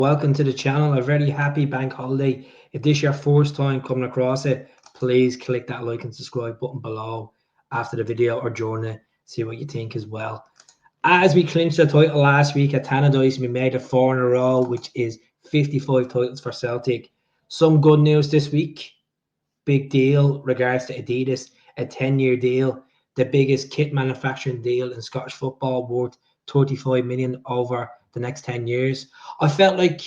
Welcome to the channel. A very happy bank holiday. If this is your first time coming across it, please click that like and subscribe button below after the video or during it. See what you think as well. As we clinched the title last week at DANISH, we made it 4 in a row, which is 55 titles for Celtic. Some good news this week. Big deal regards to Adidas, a 10-year deal, the biggest kit manufacturing deal in Scottish football, worth 35 million over the next 10 years. I felt like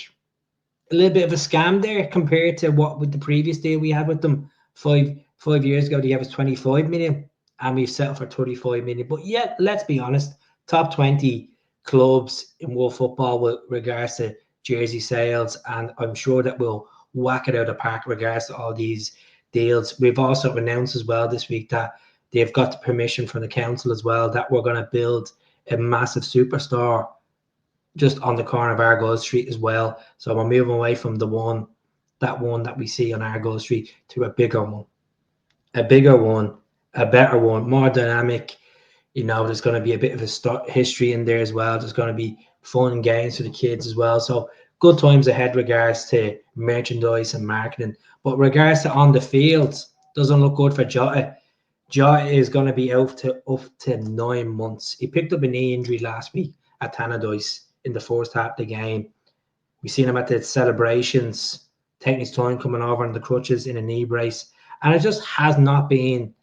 a little bit of a scam there compared to what with the previous deal we had with them five years ago. They gave us 25 million and we've settled for 35 million. But yeah, let's be honest, top 20 clubs in world football with regards to jersey sales, and I'm sure that we'll whack it out of the park regards to all these deals. We've also announced as well this week that they've got the permission from the council as well that we're going to build a massive superstore just on the corner of Argyle Street as well. So we're moving away from the one that we see on Argyle Street to a bigger one, a better one, more dynamic. You know, there's going to be a bit of a history in there as well. There's going to be fun and games for the kids as well. So good times ahead regards to merchandise and marketing. But regards to on the fields, doesn't look good for Jota. Jota is going to be out to up to 9 months. He picked up a knee injury last week at DANISH in the first half of the game. We seen him at the celebrations, taking his time coming over on the crutches in a knee brace. And it just has not been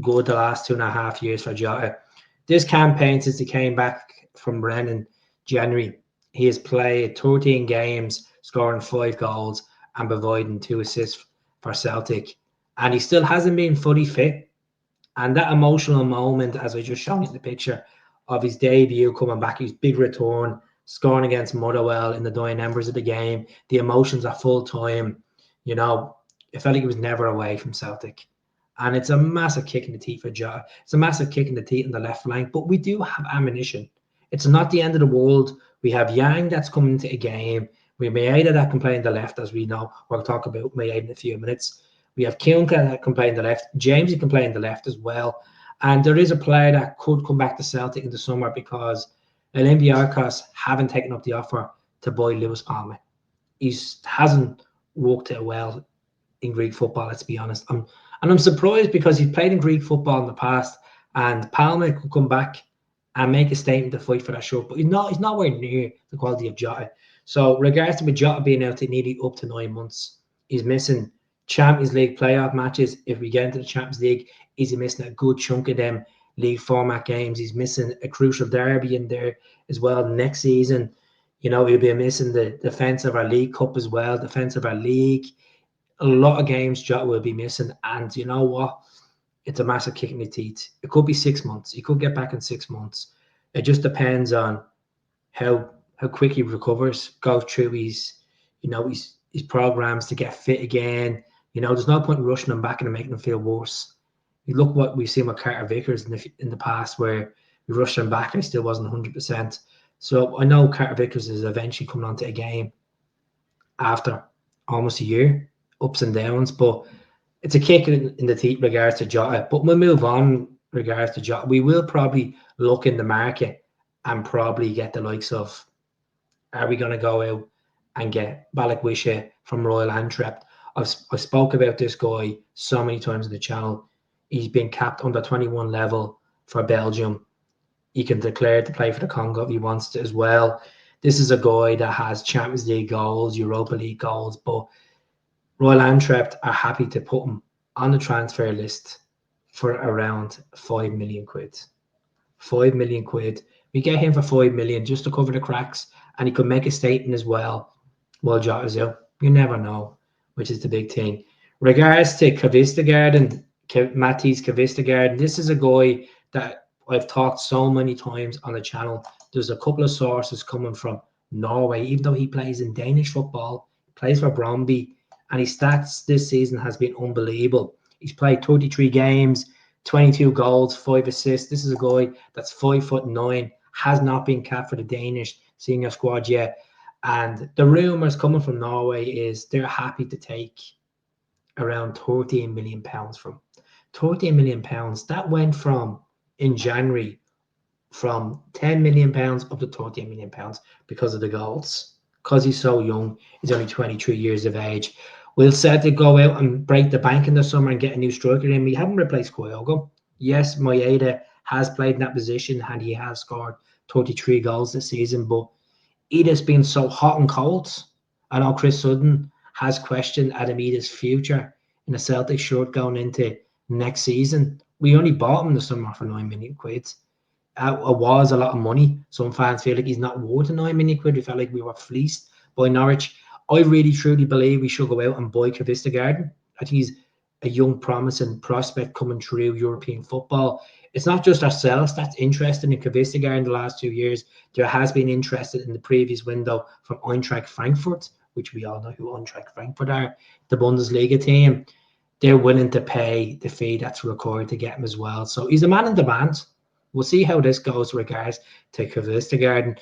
good the last 2.5 years for Jota. This campaign, since he came back from Rennes in January, he has played 13 games, scoring 5 goals and providing 2 assists for Celtic. And he still hasn't been fully fit. And that emotional moment, as I just showed you the picture of his debut coming back, his big return, scoring against Motherwell in the dying embers of the game, the emotions at full time, you know, it felt like he was never away from Celtic. And it's a massive kick in the teeth for Jota. It's a massive kick in the teeth in the left flank, but we do have ammunition. It's not the end of the world. We have Yang that's coming into a game. We have Maeda that can play in the left, as we know. We'll talk about Maeda in a few minutes. We have Kionka that can play in the left. James can play in the left as well. And there is a player that could come back to Celtic in the summer because Olympiacos haven't taken up the offer to buy Lewis Palmer. He hasn't worked out well in Greek football, let's be honest. I'm surprised because he's played in Greek football in the past, and Palmer could come back and make a statement to fight for that shirt, but he's nowhere near the quality of Jota. So regards to Jota being out to nearly up to 9 months, he's missing Champions League playoff matches. If we get into the Champions League, he's missing a good chunk of them league format games. He's missing a crucial derby in there as well next season. You know, he'll be missing the defense of our League Cup as well, defense of our league. A lot of games Jota will be missing, and you know what? It's a massive kick in the teeth. It could be 6 months. He could get back in 6 months. It just depends on how quick he recovers, go through his programs to get fit again. You know, there's no point in rushing him back and making him feel worse. You look what we've seen with Carter Vickers in the past, where we rushed him back and he still wasn't 100%. So I know Carter Vickers is eventually coming onto a game after almost a year, ups and downs, but it's a kick in the teeth regards to Jota. But we'll move on regards to Jota. We will probably look in the market and probably get the likes of, are we going to go out and get Balikwisha from Royal Antwerp? I spoke about this guy so many times on the channel. He's been capped under 21 level for Belgium. He can declare to play for the Congo if he wants to as well. This is a guy that has Champions League goals, Europa League goals, but Royal Antwerp are happy to put him on the transfer list for around 5 million quid. 5 million quid. We get him for 5 million just to cover the cracks, and he could make a statement as well while Jota's out. You never know, which is the big thing. Regards to Kvistgaarden, Mathias Kvistgaarden, this is a guy that I've talked so many times on the channel. There's a couple of sources coming from Norway, even though he plays in Danish football, plays for Brøndby, and his stats this season has been unbelievable. He's played 33 games, 22 goals, 5 assists. This is a guy that's 5'9", has not been capped for the Danish senior squad yet. And the rumours coming from Norway is they're happy to take around £13 million from. £13 million. That went from, in January, from £10 million up to £13 million because of the goals because he's so young. He's only 23 years of age. Will Celtic go out and break the bank in the summer and get a new striker in? We haven't replaced Kvistgaarden. Yes, Maeda has played in that position and he has scored 33 goals this season, but it has been so hot and cold. I know Chris Sutton has questioned Adamida's future in a Celtic shirt going into next season. We only bought him this summer for £9 million. It was a lot of money. Some fans feel like he's not worth £9 million. We felt like we were fleeced by Norwich. I really truly believe we should go out and buy Kvistgaarden. I think he's a young, promising prospect coming through European football. It's not just ourselves that's interested in Kvistgaarden the last 2 years. There has been interest in the previous window from Eintracht Frankfurt, which we all know who Eintracht Frankfurt are, the Bundesliga team. They're willing to pay the fee that's required to get him as well. So he's a man in demand. We'll see how this goes with regards to Kvistgaarden.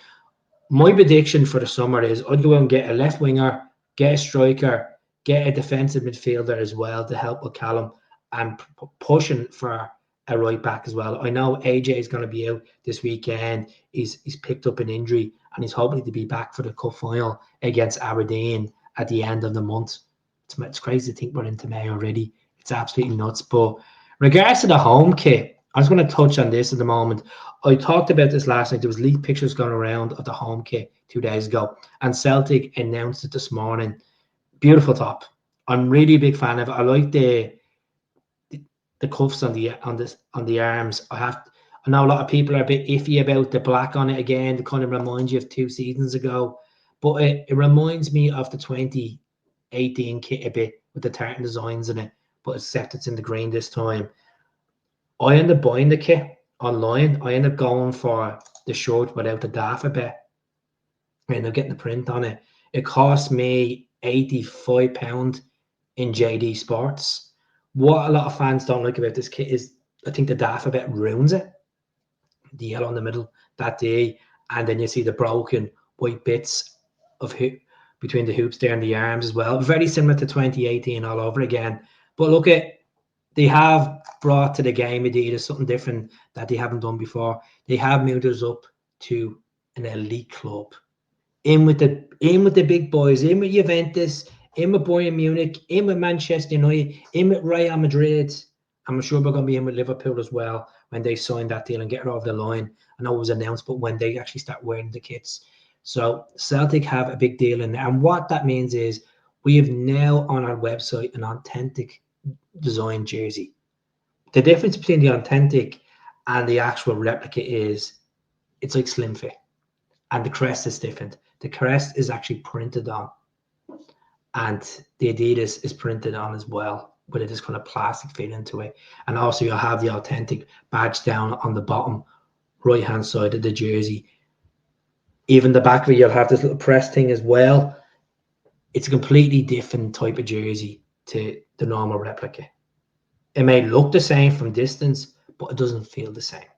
My prediction for the summer is I'd go out and get a left winger, get a striker, get a defensive midfielder as well to help with Callum, and pushing for a right back as well. I know AJ is going to be out this weekend. He's picked up an injury and he's hoping to be back for the cup final against Aberdeen at the end of the month. It's crazy to think we're into May already. It's absolutely nuts. But regards to the home kit, I was going to touch on this at the moment. I talked about this last night. There was leaked pictures going around of the home kit 2 days ago, and Celtic announced it this morning. Beautiful top. I'm really a big fan of it. I like the cuffs on the arms. I know a lot of people are a bit iffy about the black on it again. It kind of reminds you of 2 seasons ago, but it reminds me of the 2018 kit a bit with the tartan designs in it, but except it's in the green this time. I end up buying the kit online. I end up going for the shirt without the DAFA bit. I end up getting the print on it. It cost me £85 in JD Sports. What a lot of fans don't like about this kit is I think the DAFA bit ruins it. The yellow in the middle, that day, and then you see the broken white bits of between the hoops there and the arms as well. Very similar to 2018 all over again. But look at, they have brought to the game Adidas something different that they haven't done before. They have moved us up to an elite club. In with the big boys, in with Juventus, in with Bayern Munich, in with Manchester United, in with Real Madrid. I'm sure we're going to be in with Liverpool as well when they sign that deal and get it over the line. I know it was announced, but when they actually start wearing the kits. So Celtic have a big deal in there. And what that means is we have now on our website an authentic design jersey. The difference between the authentic and the actual replica is it's like slim fit. And the crest is different. The crest is actually printed on. And the Adidas is printed on as well, with this kind of plastic fit into it. And also you'll have the authentic badge down on the bottom right hand side of the jersey. Even the back of it, you'll have this little press thing as well. It's a completely different type of jersey to the normal replica. It may look the same from distance, but it doesn't feel the same.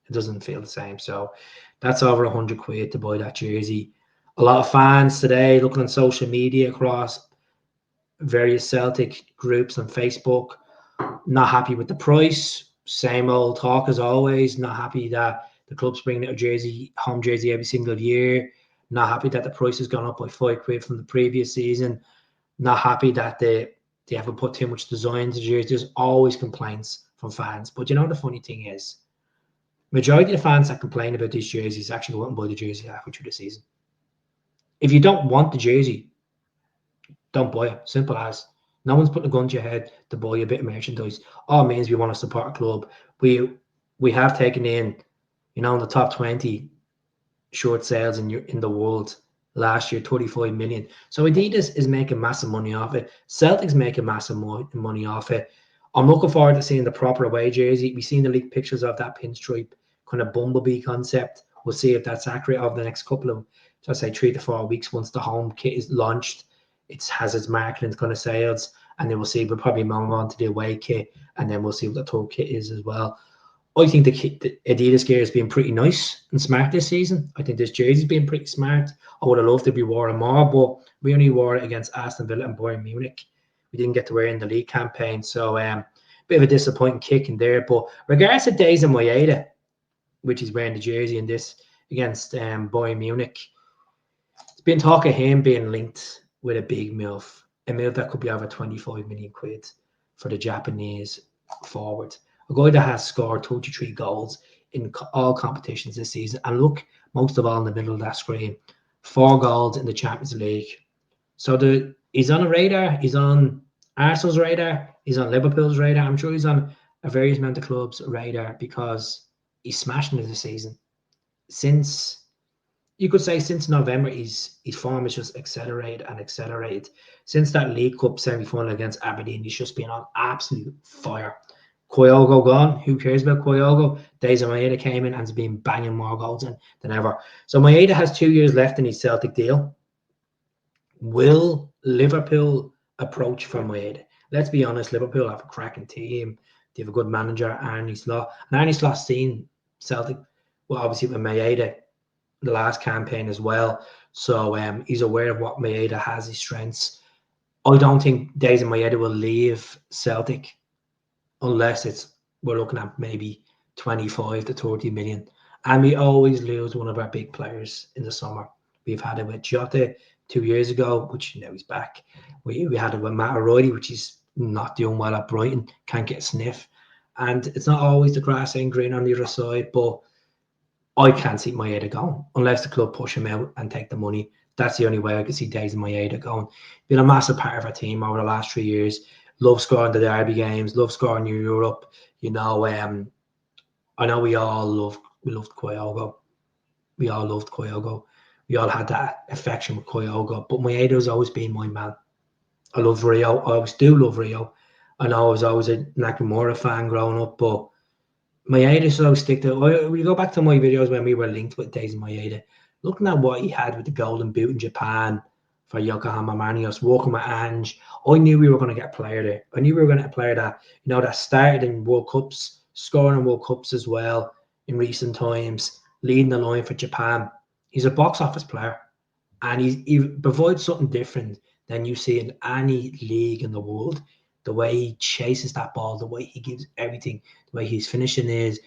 It doesn't feel the same. So that's over £100 to buy that jersey. A lot of fans today looking on social media across various Celtic groups on Facebook, not happy with the price. Same old talk as always. Not happy that the club's bringing out a home jersey every single year. Not happy that the price has gone up by £5 from the previous season. Not happy that they haven't put too much design into the jersey. There's always complaints from fans. But you know the funny thing is, majority of the fans that complain about these jerseys actually go out and buy the jersey halfway through the season. If you don't want the jersey, don't buy it. Simple as. No one's putting a gun to your head to buy a bit of merchandise. All it means we want to support a club. We have taken in, in the top 20 short sales in the world last year, 35 million. So Adidas is making massive money off it. Celtic's making massive money off it. I'm looking forward to seeing the proper away jersey. We've seen the leaked pictures of that pinstripe kind of bumblebee concept. We'll see if that's accurate over the next couple of, let's say, 3 to 4 weeks once the home kit is launched. It has its marketing kind of sales, and then we'll see. We'll probably move on to the away kit, and then we'll see what the third kit is as well. I think the Adidas gear has been pretty nice and smart this season. I think this jersey's been pretty smart. I would have loved to be worn more, but we only wore it against Aston Villa and Bayern Munich. We didn't get to wear it in the league campaign, so bit of a disappointing kick in there. But regards to DAIZEN Maeda, which is wearing the jersey in this against Bayern Munich, There's been talk of him being linked with a big move, a move that could be over 25 million quid for the Japanese forward. A guy that has scored 23 goals in all competitions this season. And look, most of all in the middle of that screen, 4 goals in the Champions League. So he's on a radar. He's on Arsenal's radar. He's on Liverpool's radar. I'm sure he's on a various amount of clubs' radar because he's smashing it this season. You could say since November, his form has just accelerated and accelerated. Since that League Cup semi-final against Aberdeen, he's just been on absolute fire. Kyogo gone. Who cares about Kyogo? DAIZEN Maeda came in and has been banging more goals than ever. So Maeda has 2 years left in his Celtic deal. Will Liverpool approach for Maeda? Let's be honest, Liverpool have a cracking team. They have a good manager, Arne Slot. And Arne Slot's seen Celtic, well, obviously with Maeda, the last campaign as well. So he's aware of what Maeda has, his strengths. I don't think DAIZEN Maeda will leave Celtic unless we're looking at maybe 25 to 30 million. And we always lose one of our big players in the summer. We've had it with Jota 2 years ago, which now he's back. We had it with Mathias, which is not doing well at Brighton, can't get a sniff. And it's not always the grass ain't green on the other side, but I can't see Maeda going unless the club push him out and take the money. That's the only way I can see DAIZEN Maeda going. Been a massive part of our team over the last 3 years. Love scoring the derby games. Love scoring in Europe. You know, I know we loved Kyogo. We all loved Kyogo. We all had that affection with Kyogo. But Maeda's always been my man. I love Rio. I always do love Rio. I know I was always a Nakamura fan growing up, but Maeda so stick to. We go back to my videos when we were linked with DAIZEN Maeda. Looking at what he had with the Golden Boot in Japan for Yokohama Marinos, working with Ange, I knew we were going to get a player there. I knew we were going to get a player that, you know, that started in World Cups, scoring in World Cups as well in recent times, leading the line for Japan. He's a box office player, and he provides something different than you see in any league in the world. The way he chases that ball, the way he gives everything, the way he's finishing his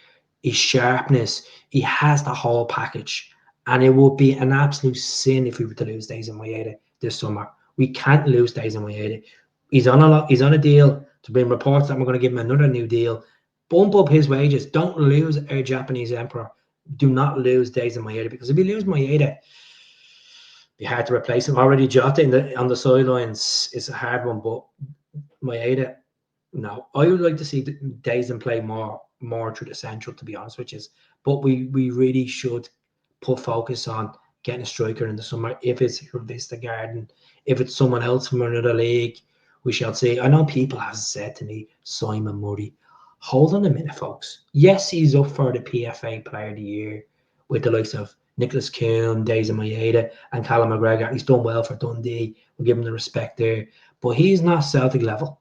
sharpness, he has the whole package. And it would be an absolute sin if we were to lose DAIZEN Maeda this summer. We can't lose DAIZEN Maeda. He's on a deal. To bring reports that we're going to give him another new deal. Bump up his wages. Don't lose our Japanese emperor. Do not lose DAIZEN Maeda, because if we lose Maeda, it'd be hard to replace him. Already Jota on the sidelines is a hard one, but Maeda, no. I would like to see DAIZEN play more through the central, to be honest with you. But we really should put focus on getting a striker in the summer. If it's Kvistgaarden, if it's someone else from another league, we shall see. I know people have said to me, Simon Murray, hold on a minute, folks. Yes, he's up for the PFA Player of the Year with the likes of Nicholas Kuhn, DAIZEN Maeda, and Callum McGregor. He's done well for Dundee. We'll give him the respect there. But he's not Celtic level.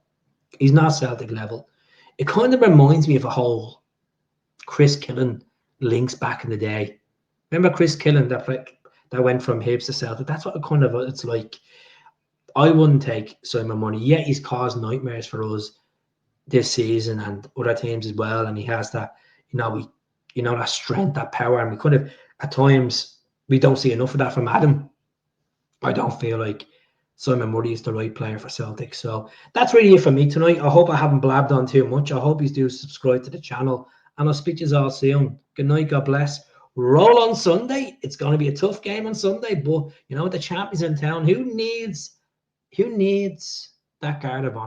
He's not Celtic level. It kind of reminds me of a whole Chris Killen links back in the day. Remember Chris Killen that went from Hibs to Celtic? That's what it's like. I wouldn't take Simon Murray. Yeah, he's caused nightmares for us this season and other teams as well. And he has that, that strength, that power. And we could have, at times, we don't see enough of that from Adam. I don't feel like Simon Murray is the right player for Celtic. So that's really it for me tonight. I hope I haven't blabbed on too much. I hope you do subscribe to the channel. And I'll speak to you all soon. Good night. God bless. Roll on Sunday. It's going to be a tough game on Sunday, but the champ is in town. Who needs that guard of honor?